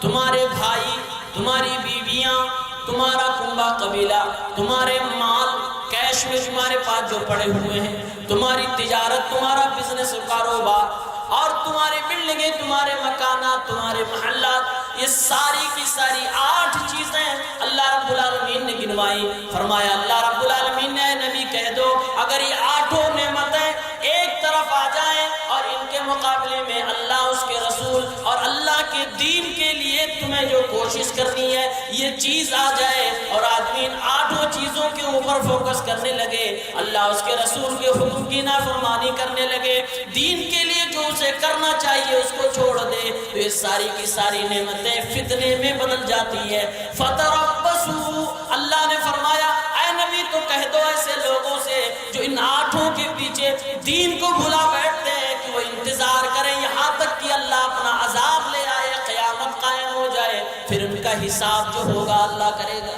تمہارے بھائی، تمہاری بیویاں، تمہارا کنبہ قبیلہ، تمہارے مال کیش میں تمہارے پاس جو پڑے ہوئے ہیں، تمہاری تجارت، تمہارا بزنس و کاروبار اور تمہارے بلڈنگیں، تمہارے مکانات، تمہارے محلات، یہ ساری کی ساری 8 چیزیں اللہ رب العالمین نے گنوائی. فرمایا اللہ رب العالمین نے اے نبی کہہ دو اگر یہ 8 نعمتیں ایک طرف آ جائیں اور ان کے مقابلے میں اللہ، اس کے رسول اور اللہ کے دین کے لیے تمہیں جو کوشش کرنی ہے یہ چیز آ جائے اور آدمی ان 8 چیزوں کے اوپر فوکس کرنے لگے، اللہ اس کے رسول کے حکم کی نافرمانی کرنے لگے، دین کے لیے جو اسے کرنا چاہیے اس کو چھوڑ دے، تو یہ ساری کی ساری نعمتیں فتنے میں بدل جاتی ہے. فتربصوا، اللہ نے فرمایا اے نبی تو کہہ دو ایسے لوگوں سے جو ان 8 کے پیچھے دین کو بھلا بیٹھتے ہیں کہ وہ انتظار کریں یہاں تک کہ اللہ اپنا عذاب لے آئے، قیامت قائم ہو جائے، حساب جو ہوگا اللہ کرے گا۔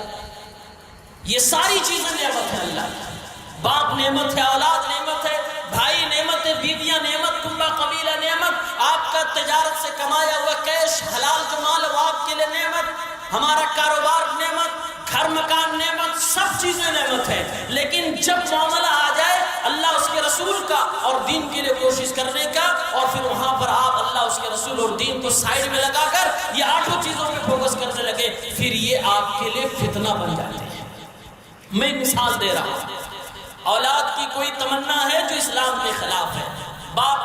یہ ساری چیزیں نعمت ہے اللہ کی۔ باپ نعمت ہے، اولاد نعمت ہے، بھائی نعمت ہے، بیویاں نعمت، کنبہ قبیلہ نعمت، آپ کا تجارت سے کمایا ہوا کیش حلال جو مال ہے وہ آپ کے لیے نعمت، ہمارا کاروبار نعمت، گھر مکان نعمت، سب چیزیں نعمت ہے۔ لیکن جب معاملہ آ جائے اللہ اس کے رسول کا اور دین کے لیے کوشش کرنے کا، اور پھر وہاں پر آپ اللہ اس کے رسول اور دین کو سائیڈ میں لگا کر یہ 8 چیزوں پہ فوکس کرنے لگے، پھر یہ آپ کے لیے فتنہ بن جاتے ہیں۔ میں مثال دے رہا ہوں، اولاد کی کوئی تمنا ہے جو اسلام کے خلاف ہے، باپ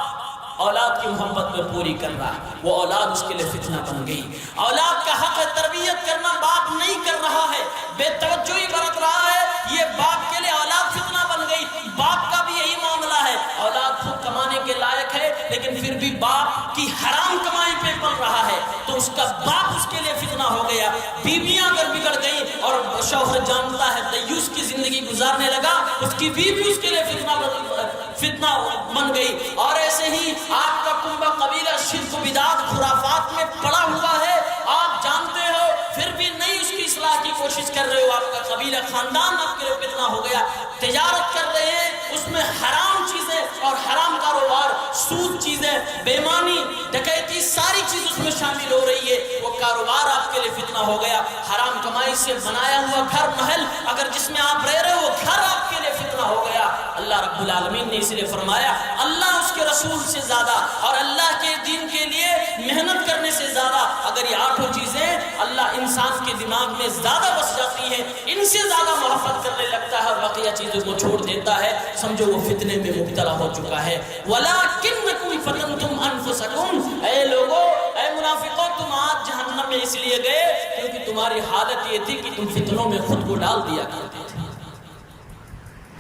اولاد کی محبت میں پوری کر رہا ہے، وہ اولاد اس کے لیے فتنہ بن گئی۔ اولاد کا حق ہے تربیت کرنا، باپ نہیں کر رہا ہے، بے توجہی برت رہا ہے، یہ باپ کے لیے اولاد فتنہ بن گئی۔ باپ کا بھی یہی معاملہ ہے، اولاد خود کمانے کے لائق ہے لیکن پھر بھی باپ کی حرام کمائی پہ پل رہا ہے تو اس کا باپ اس کے لیے فتنہ ہو گیا۔ بیویاں اگر بگڑ گئی اور شوہر جانتا ہے دیوس کی زندگی گزارنے لگا، اس کی بیوی اس کے لیے فتنہ بن گئی۔ اور ایسے ہی آپ کا کنبہ قبیلہ شرک و بدعت خرافات میں پڑا ہوا ہے، آپ جانتے ہو پھر بھی نہیں اس کی اصلاح کی کوشش کر رہے ہو، آپ کا قبیلہ خاندان آپ کے لیے فتنہ ہو گیا۔ تجارت کر رہے ہیں، اس میں حرام چیزیں اور حرام کاروبار، سود چیزیں، بےمانی، ڈکیتی، ساری چیز اس میں شامل ہو رہی ہے، وہ کاروبار آپ کے لیے فتنہ ہو گیا۔ حرام کمائی سے بنایا ہوا گھر محل اگر جس میں آپ رہ رہے ہو، وہ گھر آپ کے لیے فتنہ ہو گیا۔ اللہ رب العالمین نے اس لیے فرمایا اللہ اس کے رسول سے زیادہ اور اللہ کے دین کے لیے محنت کرنے سے زیادہ، اگر یہ 8 چیزیں اللہ انسان کے دماغ میں زیادہ بس جاتی ہیں، ان سے زیادہ محبت کرنے لگتا ہے اور بقیہ چیزوں کو چھوڑ دیتا ہے، سمجھو وہ فتنے میں مبتلا ہو چکا ہے۔ وَلَٰكِنَّكُمْ فَتَنْتُمْ أَنفُسَكُمْ، اے لوگو، اے منافقوں، تم آج جہنم میں اس لیے گئے کیونکہ تمہاری حالت یہ تھی کہ تم فتنوں میں خود کو ڈال دیا کرتے تھے۔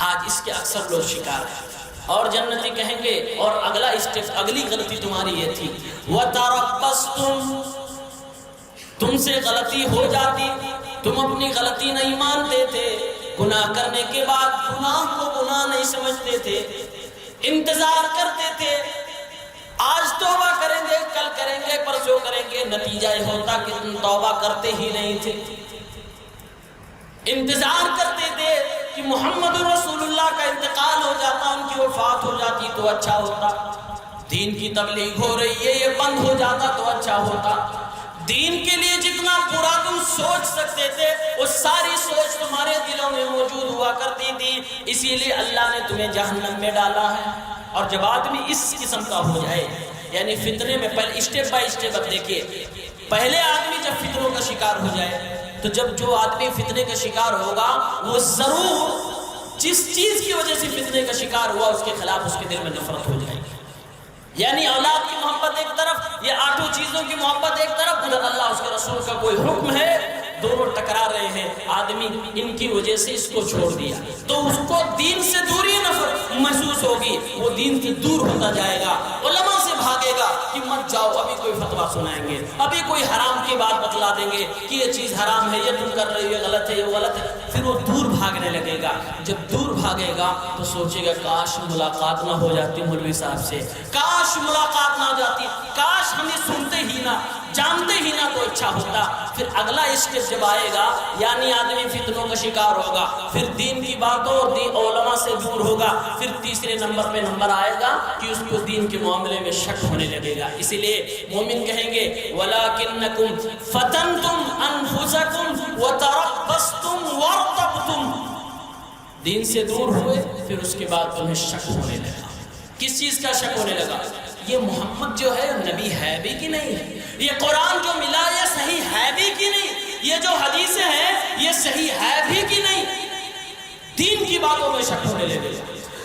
آج اس کے اکثر لوگ شکار ہیں، اور جنتی کہیں گے اور اگلا اسٹیپ، اگلی غلطی تمہاری یہ تھی وَتَرَبَّصْتُمْ، تم سے غلطی ہو جاتی، تم اپنی غلطی نہیں مانتے تھے، گناہ کرنے کے بعد گناہ کو گناہ نہیں سمجھتے تھے، انتظار کرتے تھے، آج توبہ کریں گے، کل کریں گے، پرسوں کریں گے، نتیجہ یہ ہوتا کہ تم توبہ کرتے ہی نہیں تھے۔ انتظار کرتے تھے کہ محمد رسول اللہ کا انتقال ہو جاتا، ان کی وفات ہو جاتی تو اچھا ہوتا، دین کی تبلیغ ہو رہی ہے یہ بند ہو جاتا تو اچھا ہوتا، دین کے لیے جتنا پورا تم سوچ سکتے تھے وہ ساری سوچ تمہارے دلوں میں موجود ہوا کرتی تھی، اسی لیے اللہ نے تمہیں جہنم میں ڈالا ہے۔ اور جب آدمی اس قسم کا ہو جائے، یعنی فتنے میں، پہلے اسٹیپ بائی اسٹیپ اب دیکھیے، پہلے آدمی جب فتنوں کا شکار ہو جائے تو جب جو آدمی فتنے کا شکار ہوگا وہ ضرور جس چیز کی وجہ سے فتنے کا شکار ہوا اس کے خلاف اس کے دل میں نفرت ہو جائے گی۔ یعنی اولاد کی محبت ایک طرف، یہ 8 چیزوں کی محبت ایک طرف، ادھر اللہ اس کے رسول کا کوئی حکم ہے، دونوں ٹکرا رہے ہیں، آدمی ان کی وجہ سے اس کو چھوڑ دیا تو اس کو دین سے دوری نفرت محسوس ہوگی، وہ دین سے دور ہوتا جائے گا، علماء سے بھاگے گا کہ مت جاؤ، ابھی کوئی فتویٰ سنائیں گے، ابھی کوئی حرام کی بات بتلا دیں گے کہ یہ چیز حرام ہے، یہ تم کر رہے ہو، یہ غلط ہے، یہ غلط ہے، پھر وہ دور بھاگنے لگے گا۔ جب دور بھاگے گا تو سوچے گا کاش ملاقات نہ ہو جاتی مولوی صاحب سے، کاش ملاقات نہ ہو جاتی، کاش ہمیں سنتے ہی نہ، جانتے ہی نہ تو اچھا ہوتا۔ پھر اگلا اسٹیپ جب آئے گا، یعنی آدمی فتنوں کا شکار ہوگا، پھر دین کی باتوں اور علماء سے دور ہوگا، پھر تیسرے نمبر پہ نمبر آئے گا کہ اس کو دین کے معاملے میں شک ہونے لگے گا۔ اسی لیے مومن کہیں گے وَلَٰكِنَّكُمْ فَتَنْتُمْ أَنفُسَكُمْ وَتَرَبَّصْتُمْ وَارْتَبْتُمْ، دین سے دور ہوئے پھر اس کے بعد تمہیں شک ہونے لگا۔ کس چیز کا شک ہونے لگا؟ یہ محمد جو ہے نبی ہے بھی کہ نہیں ہے، یہ قرآن جو ملا یہ صحیح ہے بھی کہ نہیں، یہ جو حدیثیں ہیں یہ صحیح ہے بھی کہ نہیں۔ دین کی باتوں میں شک ہونے لگے گا،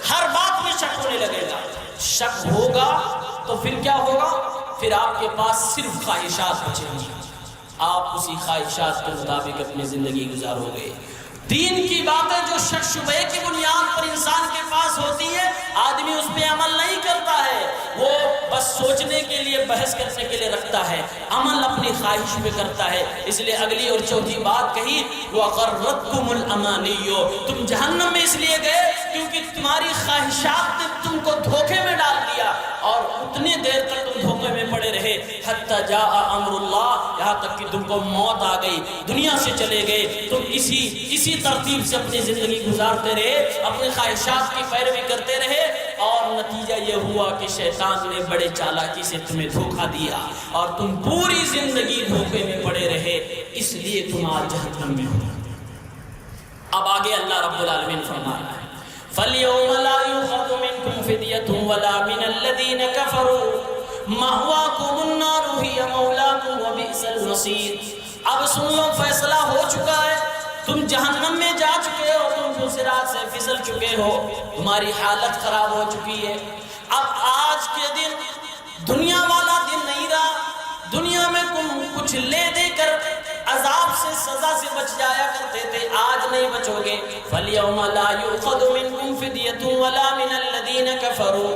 ہر بات میں شک ہونے لگے گا۔ شک ہوگا تو پھر کیا ہوگا؟ پھر آپ کے پاس صرف خواہشات بچیں گی، آپ اسی خواہشات کے مطابق اپنی زندگی گزارو گے۔ دین کی باتیں جو شک شبہ کی بنیاد پر انسان کے پاس ہوتی ہے، آدمی اس پہ عمل نہیں کرتا ہے، وہ بس سوچنے کے لیے، بحث کرنے کے لیے رکھتا ہے، عمل اپنی خواہش پہ کرتا ہے۔ اس لیے اگلی اور چوتھی بات کہی وَغَرَّتْكُمُ الْأَمَانِيُّ، تم جہنم میں اس لیے گئے کیونکہ تمہاری خواہشات نے تم کو دھوکے میں ڈال دیا، اور اتنی دیر تک تم دھوکے میں پڑے رہے رہے حتی جاء امر اللہ، یہاں تک کہ تم کو موت آ گئی، دنیا سے چلے گئے، تم اسی ترتیب سے اپنی زندگی گزارتے رہے، اپنی خواہشات کی پیروی کرتے رہے، اور نتیجہ یہ ہوا کہ شیطان نے بڑے چالاکی سے تمہیں دھوکہ دیا اور تم پوری زندگی دھوکے میں پڑے رہے، اس لیے تم آج جہنم میں ہو۔ اب آگے اللہ رب العالمین فرما رہا ہے فَالْيَوْمَ لَا يُؤْخَذُ مِنْكُمْ فِدْيَةٌ وَلَا مِنَ الَّذِينَ كَفَرُوا مَأْوَاكُمُ النَّارُ هِيَ مَوْلَاكُمْ وَبِئْسَ الْمَصِيرُ۔ اب سن لو، فیصلہ ہو چکا ہے، تم جہنم میں جا چکے ہو، تم صراط سے پھسل چکے ہو، تمہاری حالت خراب ہو چکی ہے۔ اب آج کے دن دنیا والا دن نہیں رہا، دنیا میں تم کچھ لے دے کر عذاب سے سزا سے بچ جایا کرتے تھے، آج نہیں بچو گے۔ فَالْيَوْمَ لَا يُؤْخَذُ مِنْكُمْ فِدْيَةٌ وَلَا مِنَ الَّذِينَ كَفَرُوا،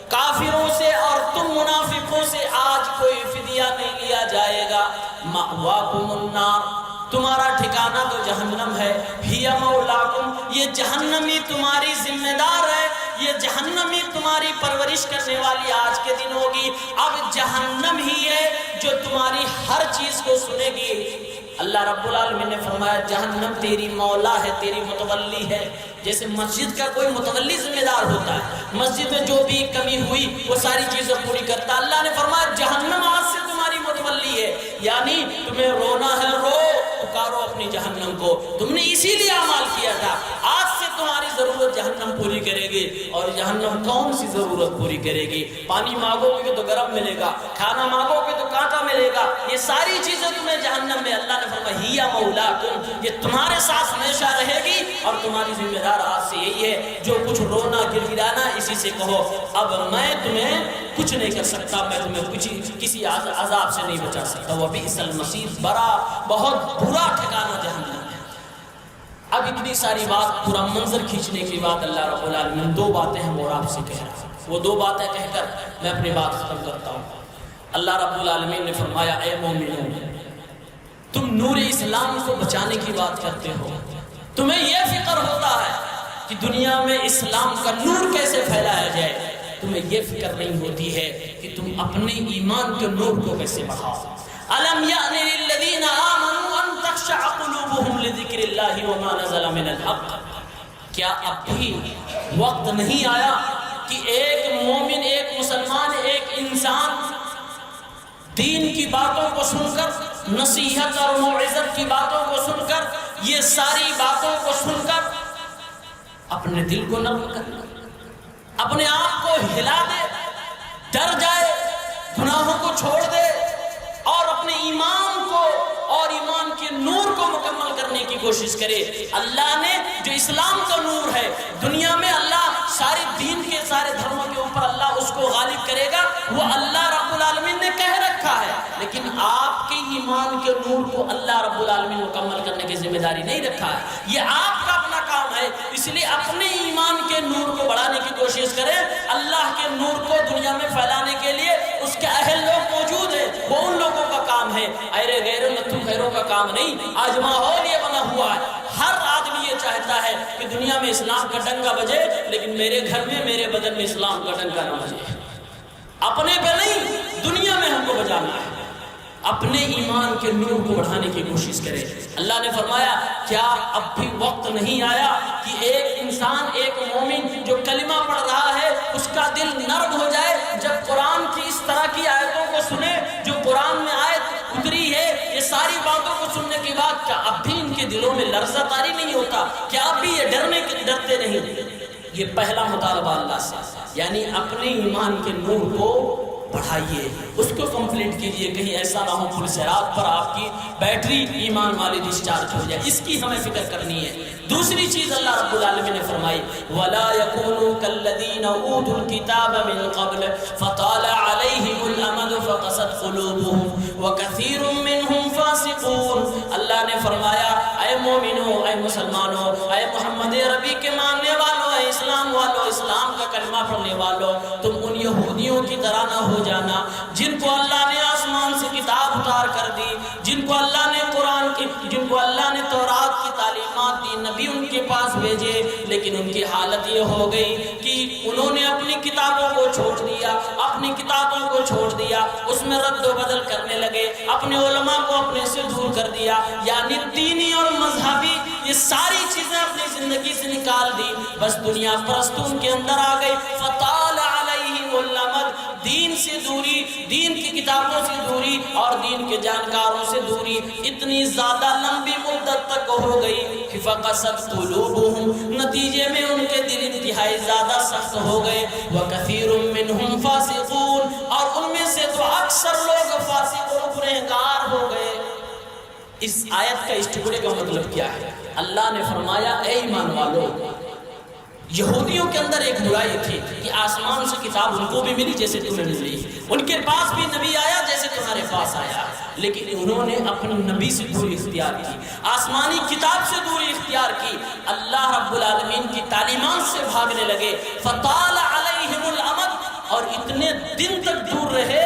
کافروں سے اور تم منافقوں سے آج کوئی فدیہ نہیں لیا جائے گا۔ مَأْوَاكُمُ النَّارُ، تمہارا ٹھکانہ تو جہنم ہے، ہی مولاکم، یہ جہنمی تمہاری ذمہ دار ہے، یہ جہنمی تمہاری پرورش کرنے والی آج کے دن ہوگی۔ اب جہنم ہی ہے جو تمہاری ہر چیز کو سنے گی۔ اللہ رب العالمین نے فرمایا جہنم تیری مولا ہے، تیری متولی ہے۔ جیسے مسجد کا کوئی متولی ذمہ دار ہوتا ہے، مسجد میں جو بھی کمی ہوئی وہ ساری چیزیں پوری کرتا، اللہ نے فرمایا جہنم آج سے تمہاری متولی ہے، یعنی تمہیں رونا ہے رو، پکارو اپنی جہنم کو، تم نے اسی لیے اعمال کیا تھا، آج سے تمہاری ضرورت جہنم پوری کرے گی۔ اور جہنم کون سی ضرورت پوری کرے گی؟ پانی مانگو گے تو گرم ملے گا، کھانا مانگو گے تو کانٹا ملے گا، یہ ساری چیزیں تمہیں جہنم میں، اللہ نے فرمایا ہی مولاکم، یہ تمہارے ساتھ ہمیشہ رہے گی، اور تمہاری ذمہ دار آج سے یہی ہے، جو کچھ رونا گر گرانا اسی سے کہو اب میں تمہیں کچھ نہیں کر سکتا، میں تمہیں کسی عذاب سے نہیں بچا سکتا۔ وَبِئْسَ الْمَصِيرُ، بڑا بہت برا ٹھکانہ جہنم ہے۔ اب اتنی ساری بات، پورا منظر کھینچنے کی بات اللہ رب العالمین دو باتیں ہم اور آپ سے کہہ رہا ہے، وہ دو باتیں کہہ کر میں اپنی بات ختم کرتا ہوں۔ اللہ رب العالمین نے فرمایا اے مومنوں، تم نور اسلام کو بچانے کی بات کرتے ہو، تمہیں یہ فکر ہوتا ہے کہ دنیا میں اسلام کا نور کیسے پھیلایا جائے، تمہیں یہ فکر نہیں ہوتی ہے کہ تم اپنے ایمان کے نور کو کیسے بڑھاؤ۔ أَلَمْ يَأْنِ لِلَّذِينَ آمَنُوا أَن تَخْشَعَ قُلُوبُهُمْ لِذِكْرِ اللَّهِ وَمَا نَزَلَ مِنَ الْحَقِّ، کیا اب بھی وقت نہیں آیا کہ ایک مومن، ایک مسلمان، ایک انسان دین کی باتوں کو سن کر، نصیحت اور موعظت کی باتوں کو سن کر، یہ ساری باتوں کو سن کر اپنے دل کو نرم کر لے، اپنے آپ کو ہلا دے، ڈر جائے، گناہوں کو چھوڑ دے اور اپنے ایمان کو اور ایمان کے نور کو مکمل کرنے کی کوشش کرے۔ اللہ نے جو اسلام کا نور ہے، دنیا میں اللہ سارے دین کے، سارے دھرموں کے اوپر اللہ اس کو غالب کرے گا، وہ اللہ رب العالمین نے کہہ رکھا ہے، لیکن آپ کے ایمان کے نور کو اللہ رب العالمین مکمل کرنے کی ذمہ داری نہیں رکھا ہے، یہ آپ کا اپنا کام ہے۔ اس لیے اپنے ایمان کے نور کو بڑھانے کی کوشش کریں، اللہ کے نور کو دنیا میں پھیلانے کے لیے اس کے اہل لوگ موجود ہیں، وہ ان لوگوں کا کام ہے، ایرے غیروں نتھو خیروں کا کام نہیں۔ آج ماحول یہ بنا ہوا ہے، ہر آدمی یہ چاہتا ہے کہ دنیا میں اسلام کا ڈنکا بجے، لیکن میرے گھر میں، میرے بدن میں اسلام کا ڈنکا نہ بجے۔ اپنے پہ نہیں، دنیا میں ہم کو بجانا ہے، اپنے ایمان کے نور کو بڑھانے کی کوشش کرے۔ اللہ نے فرمایا کیا اب بھی وقت نہیں آیا کہ ایک انسان، ایک مومن جو کلمہ پڑھ رہا ہے، اس کا دل نرم ہو جائے جب قرآن کی اس طرح کی آیتوں کو سنے، جو قرآن میں آیت اتری ہے، یہ ساری باتوں کو سننے کے بعد کیا اب بھی ان کے دلوں میں لرزہ طاری نہیں ہوتا؟ کیا اب بھی یہ ڈرتے نہیں؟ یہ پہلا مطالبہ اللہ سے، یعنی اپنے ایمان کے نور کو بڑھائیے، اس کو کمپلیٹ کیجئے، کہیں ایسا نہ ہو پل صراط پر آپ کی بیٹری ایمان والی ڈسچارج ہو جائے، اس کی ہمیں فکر کرنی ہے۔ دوسری چیز اللہ رب العالمین نے فرمائی وَلَا يَكُونُوا كَالَّذِينَ أُوتُوا الْكِتَابَ مِنْ قَبْلِ فَطَالَ عَلَيْهِمُ الْأَمَدُ فَقَسَتْ قُلُوبُهُمْ وَكَثِيرٌ مِّنْهُمْ فَاسِقُونَ۔ اللہ نے فرمایا اے مومنوں، اے مسلمانوں، اے محمد عربی کے ماننے والوں، اے اسلام والوں، اسلام کا کلمہ پڑھنے والوں، تم ان یہودیوں کی طرح نہ ہو جانا جن کو اللہ نے آسمان سے کتاب اتار کر دی، جن کو اللہ نے قرآن کی، جن کو اللہ نے تورات کی تعلیمات دی، نبی ان کے پاس بھیجے، لیکن ان کی حالت یہ ہو گئی کہ انہوں نے اپنی کتابوں کو چھوڑ دیا، اپنی کتابوں کو چھوڑ دیا، اس میں رد و بدل کرنے لگے، اپنے علماء کو اپنے سے دور کر دیا، یعنی دینی اور مذہبی یہ ساری چیزیں اپنی زندگی سے نکال دی، بس دنیا پرستون کے اندر آ گئی۔ فطال علیہم الامد، دین سے دوری، دین کی کتابوں سے دوری اور دین کے جانکاروں سے دوری اتنی زیادہ لمبی مدت تک ہو گئی کہ فقست قلوبہم، نتیجے میں ان کے دل انتہائی زیادہ سخت ہو گئے، وکثیر منہم فاسقون، اور ان میں سے تو اکثر لوگ فاسق اور گنہگار ہو گئے۔ اس آیت کا اس ٹکڑے کا مطلب کیا ہے؟ اللہ نے فرمایا اے ایمان والو، یہودیوں کے اندر ایک برائی تھی کہ آسمان سے کتاب ان کو بھی ملی جیسے تمہیں ملی، ان کے پاس بھی نبی آیا جیسے تمہارے پاس آیا، لیکن انہوں نے اپنے نبی سے دوری اختیار کی، آسمانی کتاب سے دوری اختیار کی، اللہ رب العالمین کی تعلیمات سے بھاگنے لگے۔ فطال علیہم الامد، اور اتنے دن تک دور رہے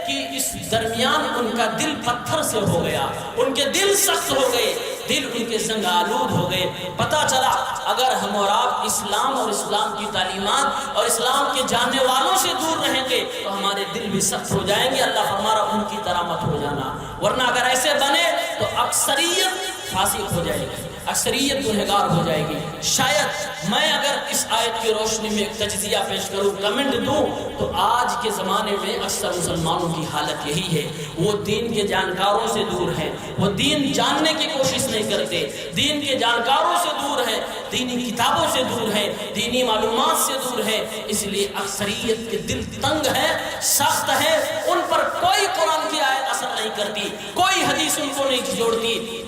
کہ اس درمیان ان کا دل پتھر سے ہو گیا، ان کے دل سخت ہو گئے، دل ان کے سنگ آلود ہو گئے۔ پتہ چلا اگر ہم اور آپ اسلام اور اسلام کی تعلیمات اور اسلام کے جاننے والوں سے دور رہیں گے تو ہمارے دل بھی سخت ہو جائیں گے، اللہ فرمارا ان کی طرح مت ہو جانا، ورنہ اگر ایسے بنے تو اکثریت فاسق ہو جائے گی، اکثریت گنہگار ہو جائے گی۔ شاید میں اگر اس آیت کی روشنی میں ایک تجزیہ پیش کروں، کمنٹ دوں، تو آج کے زمانے میں اکثر مسلمانوں کی حالت یہی ہے، وہ دین کے جانکاروں سے دور ہیں، وہ دین جاننے کی کوشش نہیں کرتے، دین کے جانکاروں سے دور ہیں، دینی کتابوں سے دور ہیں، دینی معلومات سے دور ہیں، اس لیے اکثریت کے دل تنگ ہے، سخت ہے، ان پر کوئی قرآن کی آیت اثر نہیں کرتی، کوئی حدیث ان کو نہیں جوڑتی،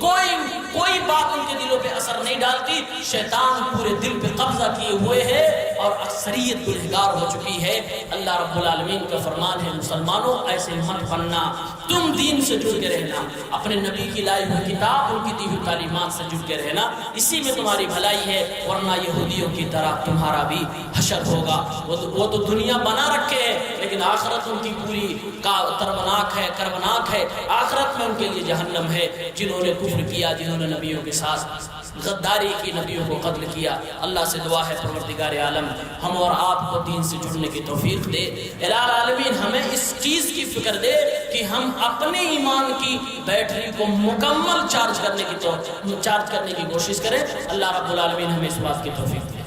کوئی بات ان کے دلوں پہ اثر نہیں ڈالتی، شیطان پورے دل پہ قبضہ کیے ہوئے ہے اور اکثریت گنہگار ہو چکی ہے۔ اللہ رب العالمین کا فرمان ہے مسلمانوں ایسے مت بننا، تم دین سے جڑ کے رہنا، اپنے نبی کی لائی ہوئی کتاب، ان کی دی ہوئی تعلیمات سے جڑ کے رہنا، اسی میں تمہاری بھلائی ہے، ورنہ یہودیوں کی طرح تمہارا بھی حشر ہوگا۔ وہ تو دنیا بنا رکھے ہیں لیکن آخرت ان کی پوری تربناک ہے، کربناک ہے، آخرت میں ان کے لیے جہنم ہے، جنہوں نے کفر کیا، جنہوں نے نبیوں کے ساتھ غداری کی، نبیوں کو قتل کیا۔ اللہ سے دعا ہے پروردگار عالم ہم اور آپ کو دین سے جڑنے کی توفیق دے، الہ العالمین ہمیں اس چیز کی فکر دے کہ ہم اپنے ایمان کی بیٹری کو مکمل چارج کرنے کی کوشش کریں۔ اللہ رب العالمین ہمیں اس بات کی توفیق دے۔